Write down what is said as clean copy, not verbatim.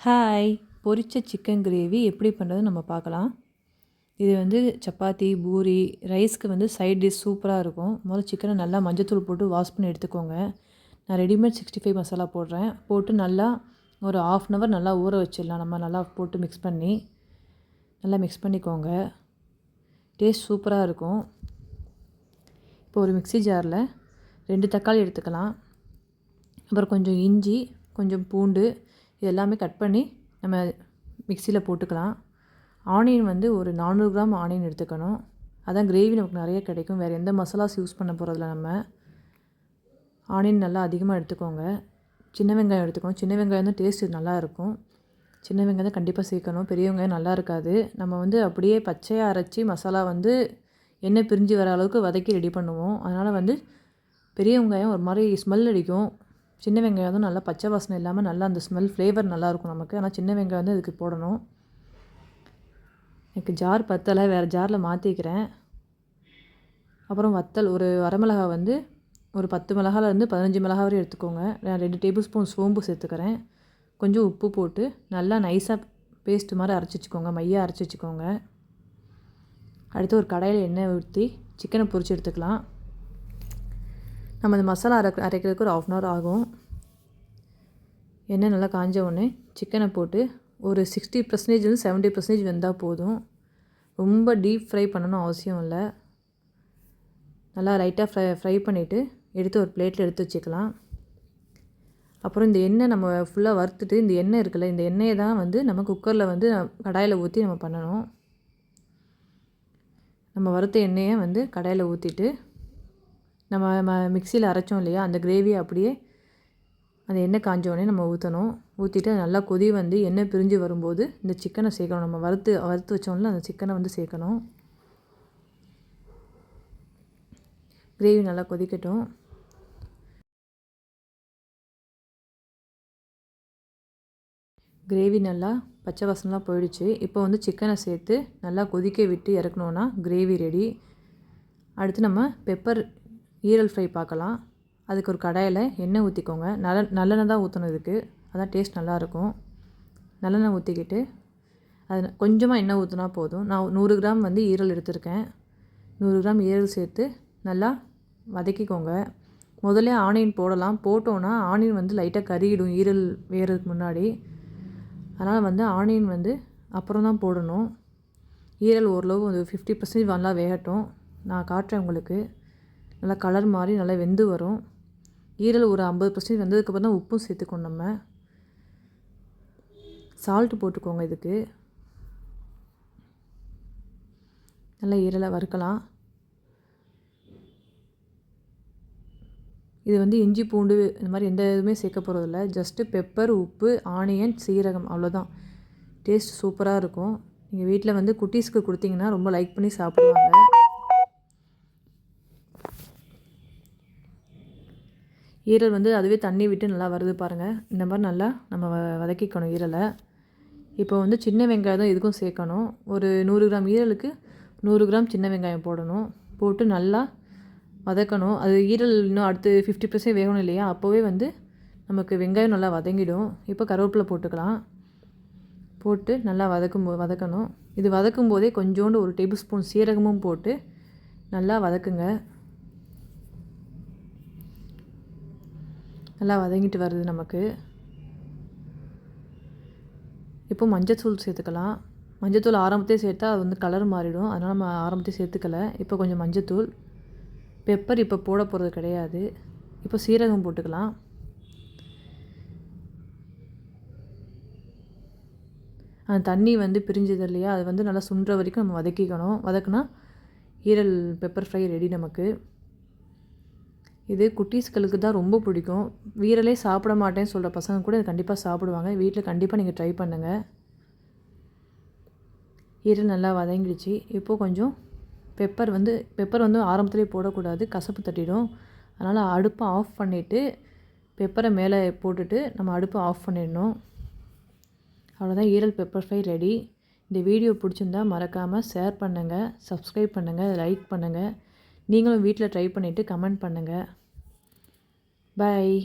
Hi! பொரிச்ச chicken gravy எப்படி பண்ணுறதுன்னு நம்ம பார்க்கலாம். இது வந்து சப்பாத்தி, பூரி, ரைஸ்க்கு வந்து சைட் டிஷ் சூப்பராக இருக்கும். முதல்ல சிக்கனை நல்லா மஞ்சத்தூள் போட்டு வாஷ் பண்ணி எடுத்துக்கோங்க. நான் ரெடிமேட் 65 மசாலா போடுறேன். போட்டு நல்லா ஒரு 1/2 அன் ஹவர் நல்லா ஊற வச்சிடலாம். நம்ம நல்லா போட்டு மிக்ஸ் பண்ணி நல்லா மிக்ஸ் பண்ணிக்கோங்க. டேஸ்ட் சூப்பராக இருக்கும். இப்போ ஒரு மிக்ஸி ஜாரில் 2 தக்காளி எடுத்துக்கலாம். அப்புறம் கொஞ்சம் இஞ்சி, கொஞ்சம் பூண்டு இது எல்லாமே கட் பண்ணி நம்ம மிக்சியில் போட்டுக்கலாம். ஆனியன் வந்து ஒரு 400 கிராம் ஆனியன் எடுத்துக்கணும். அதான் கிரேவி நமக்கு நிறைய கிடைக்கும். வேறு எந்த மசாலாஸ் யூஸ் பண்ண போகிறதில்ல நம்ம. ஆனியன் நல்லா அதிகமாக எடுத்துக்கோங்க. சின்ன வெங்காயம் எடுத்துக்கணும். சின்ன வெங்காயம் தான் டேஸ்ட்டு நல்லாயிருக்கும். சின்ன வெங்காயம் தான் கண்டிப்பாக சேர்க்கணும். பெரிய வெங்காயம் நல்லா இருக்காது. நம்ம வந்து அப்படியே பச்சையாக அரைச்சி மசாலா வந்து எண்ணெய் பிரிஞ்சு வர அளவுக்கு வதக்கி ரெடி பண்ணுவோம். அதனால் வந்து பெரிய வெங்காயம் ஒரு மாதிரி ஸ்மெல் அடிக்கும். சின்ன வெங்காயம் தான் நல்லா பச்சை வாசனை இல்லாமல் நல்லா அந்த ஸ்மெல் ஃப்ளேவர் நல்லாயிருக்கும் நமக்கு. ஆனால் சின்ன வெங்காயம் தான் இதுக்கு போடணும். எனக்கு ஜார் பத்தலை, வேறு ஜாரில் மாற்றிக்கிறேன். அப்புறம் வத்தல் ஒரு வரமிளகா வந்து ஒரு 10 மிளகாலேருந்து 15 மிளகா வரை எடுத்துக்கோங்க. நான் 2 டேபிள் ஸ்பூன் சோம்பு சேர்த்துக்கிறேன். கொஞ்சம் உப்பு போட்டு நல்லா நைஸாக பேஸ்ட் மாதிரி அரைச்சி வச்சுக்கோங்க. மையாக அரைச்சி வச்சுக்கோங்க. அடுத்து ஒரு கடாயில் எண்ணெய் ஊற்றி சிக்கனை பொரித்து எடுத்துக்கலாம். நம்ம இந்த மசாலா அரைக்கிறதுக்கு ஒரு 1/2 அன் ஹவர் ஆகும். எண்ணெய் நல்லா காஞ்ச உடனே சிக்கனை போட்டு ஒரு 60% 70% வெந்தால் போதும். ரொம்ப டீப் ஃப்ரை பண்ணணும் அவசியம் இல்லை. நல்லா லைட்டாக ஃப்ரை பண்ணிவிட்டு எடுத்து ஒரு பிளேட்டில் எடுத்து வச்சுக்கலாம். அப்புறம் இந்த எண்ணெய் நம்ம ஃபுல்லாக வறுத்துட்டு இந்த எண்ணெய் இருக்குல்ல, இந்த எண்ணெயை தான் வந்து நம்ம குக்கரில் வந்து கடாயில் ஊற்றி நம்ம பண்ணணும். நம்ம வறுத்த எண்ணெயை வந்து கடாயில் ஊற்றிட்டு நம்ம மிக்சியில் அரைச்சோம் இல்லையா, அந்த கிரேவியை அப்படியே அந்த எண்ணெய் காஞ்சோடனே நம்ம ஊற்றணும். ஊற்றிட்டு நல்லா கொதி வந்து எண்ணெய் பிரிஞ்சு வரும்போது இந்த சிக்கனை சேர்க்கணும். நம்ம வறுத்து வச்சோம்ல அந்த சிக்கனை வந்து சேர்க்கணும். கிரேவி நல்லா கொதிக்கட்டும். கிரேவி நல்லா பச்சை வாசனைலாம் போயிடுச்சு. இப்போ வந்து சிக்கனை சேர்த்து நல்லா கொதிக்க விட்டு இறக்கணுன்னா கிரேவி ரெடி. அடுத்து நம்ம பெப்பர் ஈரல் ஃப்ரை பார்க்கலாம். அதுக்கு ஒரு கடாயில் எண்ணெய் ஊற்றிக்கோங்க. நல்லெண்ணெய் தான் ஊற்றணும் இதுக்கு, அதான் டேஸ்ட் நல்லாயிருக்கும். நல்லெண்ணெய் ஊற்றிக்கிட்டு அது கொஞ்சமாக எண்ணெய் ஊற்றினா போதும். நான் 100 கிராம் வந்து ஈரல் எடுத்திருக்கேன். 100 கிராம் ஈரல் சேர்த்து நல்லா வதக்கிக்கோங்க. முதல்ல ஆனியன் போடலாம். போட்டோன்னா ஆனியன் வந்து லைட்டாக கருகிடும் ஈரல் வேகிறதுக்கு முன்னாடி. அதனால் வந்து ஆனியன் வந்து அப்புறம் தான் போடணும். ஈரல் ஓரளவு ஒரு 50% நல்லா வேகட்டும். நான் காட்டுறேன் உங்களுக்கு. நல்லா கலர் மாதிரி நல்லா வெந்து வரும். ஈரல் ஒரு 50% வெந்ததுக்கப்புறம் தான் உப்பும் சேர்த்துக்கணும். நம்ம சால்ட்டு போட்டுக்கோங்க. இதுக்கு நல்லா ஈரலை வறுக்கலாம். இது வந்து இஞ்சி பூண்டு இந்த மாதிரி எந்த இதுவுமே சேர்க்க போகிறதில்ல. ஜஸ்ட்டு பெப்பர், உப்பு, ஆனியன், சீரகம் அவ்வளோதான். டேஸ்ட் சூப்பராக இருக்கும். நீங்கள் வீட்டில் வந்து குட்டீஸ்க்கு கொடுத்தீங்கன்னா ரொம்ப லைக் பண்ணி சாப்பிடுவாங்க. ஈரல் வந்து அதுவே தண்ணி விட்டு நல்லா வருது பாருங்கள். இந்த மாதிரி நல்லா நம்ம வதக்கிக்கணும் ஈரலை. இப்போ வந்து சின்ன வெங்காயம் தான் இதுக்கும் சேர்க்கணும். ஒரு 100 கிராம் ஈரலுக்கு 100 கிராம் சின்ன வெங்காயம் போடணும். போட்டு நல்லா வதக்கணும். அது ஈரல் இன்னும் அடுத்து 50% வேகணும் இல்லையா, அப்போவே வந்து நமக்கு வெங்காயம் நல்லா வதங்கிடும். இப்போ கருவேப்பிலை போட்டுக்கலாம். போட்டு நல்லா வதக்கணும். இது வதக்கும் போதே கொஞ்சோண்டு ஒரு டேபிள் ஸ்பூன் சீரகமும் போட்டு நல்லா வதக்குங்க. நல்லா வதங்கிட்டு வருது நமக்கு. இப்போ மஞ்சத்தூள் சேர்த்துக்கலாம். மஞ்சத்தூள் ஆரம்பத்தே சேர்த்தா அது வந்து கலர் மாறிடும். அதனால் நம்ம ஆரம்பத்தே சேர்த்துக்கல. இப்போ கொஞ்சம் மஞ்சத்தூள், பெப்பர் இப்போ போட போகிறது கிடையாது. இப்போ சீரகம் போட்டுக்கலாம். அந்த தண்ணி வந்து பிரிஞ்சது இல்லையா, அது வந்து நல்லா சுண்டுற வரைக்கும் நம்ம வதக்கிக்கணும். வதக்குனா ஈரல் பெப்பர் ஃப்ரை ரெடி நமக்கு. இது குட்டீஸ்களுக்கு தான் ரொம்ப பிடிக்கும். ஈரலே சாப்பிட மாட்டேன்னு சொல்கிற பசங்க கூட இது கண்டிப்பாக சாப்பிடுவாங்க. வீட்டில் கண்டிப்பாக நீங்கள் ட்ரை பண்ணுங்கள். ஈரல் நல்லா வதங்கிடுச்சு. இப்போது கொஞ்சம் பெப்பர் வந்து ஆரம்பத்துலேயே போடக்கூடாது, கசப்பு தட்டிடும். அதனால் அடுப்பை ஆஃப் பண்ணிவிட்டு பெப்பரை மேலே போட்டுட்டு நம்ம அடுப்பை ஆஃப் பண்ணிடணும். அவ்வளோதான், ஈரல் பெப்பர் ஃப்ரை ரெடி. இந்த வீடியோ பிடிச்சிருந்தா மறக்காமல் ஷேர் பண்ணுங்கள், சப்ஸ்கிரைப் பண்ணுங்கள், லைக் பண்ணுங்கள். நீங்களும் வீட்டில் ட்ரை பண்ணிவிட்டு கமெண்ட் பண்ணுங்கள். Bye.